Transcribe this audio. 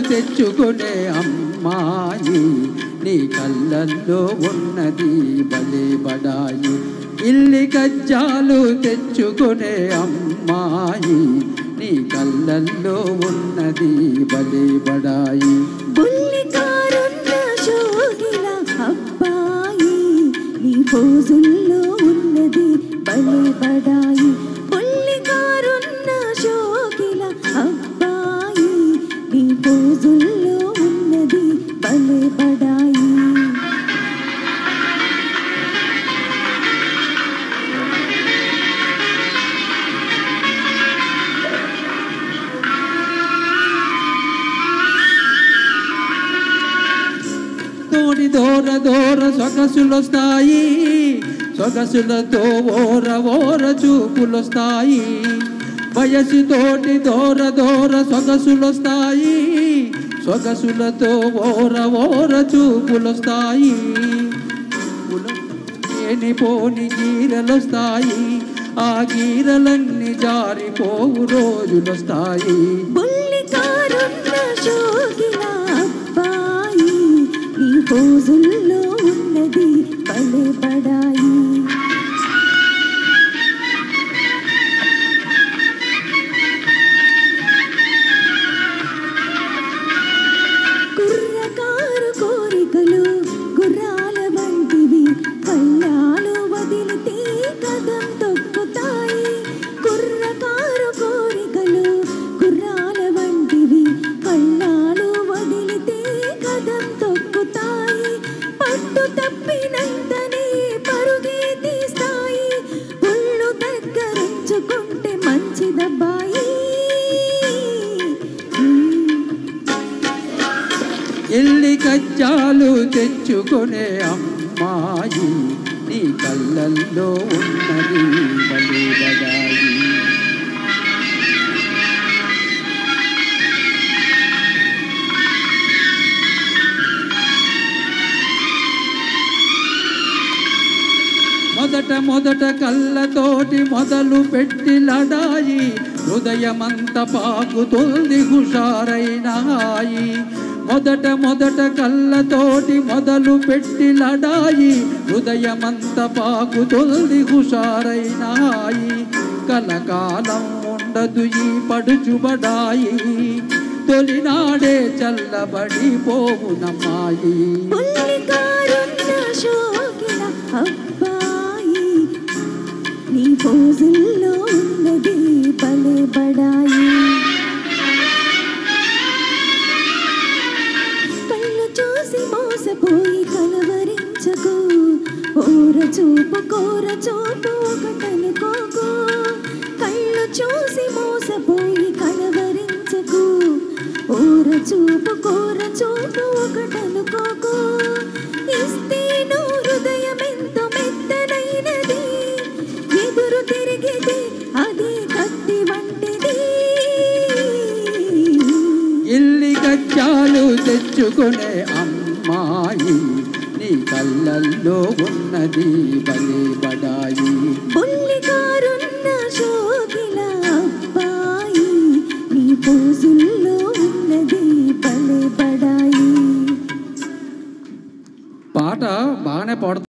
తెచ్చుకునే అమ్మాయి నీ కళ్ళల్లో ఉన్నది భలే బడాయి ఇల్లి కజ్జాలు తెచ్చుకునే అమ్మాయి నీ కళ్ళల్లో ఉన్నది భలే బడాయి బుల్లికారున్న షోగిల అబ్బాయి నీ పోజుల్లో ఉన్నది భలే బడాయి బుల్లికారున్న షోగిల అబ్బాయి నీ పోజుల్లో ఉన్నది భలే బడాయి తోడి దూర దూర సొగసులొస్తాయి సొగసులతో ఓర ఓర చూపులొస్తాయి వయసుతోటి దూర దూర సొగసులొస్తాయి సొగసులతో ఓర ఓర చూపులొస్తాయి పోని గీరలొస్తాయి ఆ గీరలన్నీ జారిపోవు రోజులొస్తాయి బుల్లికారున్న షోగిల అబ్బాయి నీ పోజుల్లో ఉన్నది భలే బడాయి కుర్రకారు కోరికలు గుర్రాల వంటివి కళ్ళాలు వదిలితే కదం తొక్కుతాయి కుర్రకారు కోరికలు గుర్రాల వంటివి కళ్ళాలు వదిలితే కదం తొక్కుతాయి పట్టు తప్పినంతనే పరుగే తీస్తాయి ఒళ్ళు దగ్గరించుకుంటే మంచిదబ్బాయి ఇల్లి కజ్జాలు తెచ్చుకునే అమ్మాయి నీ కళ్ళల్లో ఉన్నది భలే బడాయి మొదట కళ్ళతోటి మొదలు పెట్టి లడాయి హృదయమంత పాకుతుంది హుషారైనాయి మొదట కళ్ళతోటి మొదలు పెట్టి లడాయి హృదయమంత పాకుతుంది హుషారైనాయి కలకాలం ఉండదు ఈ పడుచుబడాయి తొలినాడే చల్లబడి పోవునమ్మాయి బుల్లికారున్న షోగిల అబ్బాయి నీ పోజుల్లో ఉన్నది భలే బడాయి కళ్ళు చూసి మోసపోయి కలవరించకు కోర చూపు ఒకటనుకోకు కళ్ళు చూసి మోసపోయి కలవరించకు కోర చూపు ఒకటనుకోకు ఇస్తే నువ్వు హృదయం ఎంతో మెత్తనైనది ఎదురు తిరిగితే అది కత్తి వంటిది ఇల్లి గజ్జాలు తెచ్చుకునే అమ్మాయి నీ కళ్ళల్లో ఉన్నది భలే బడాయి బుల్లికారున్న షోగిల అబ్బాయి నీ పోజుల్లో ఉన్నది భలే బడాయి పాట బాగానే పాడుతుంది.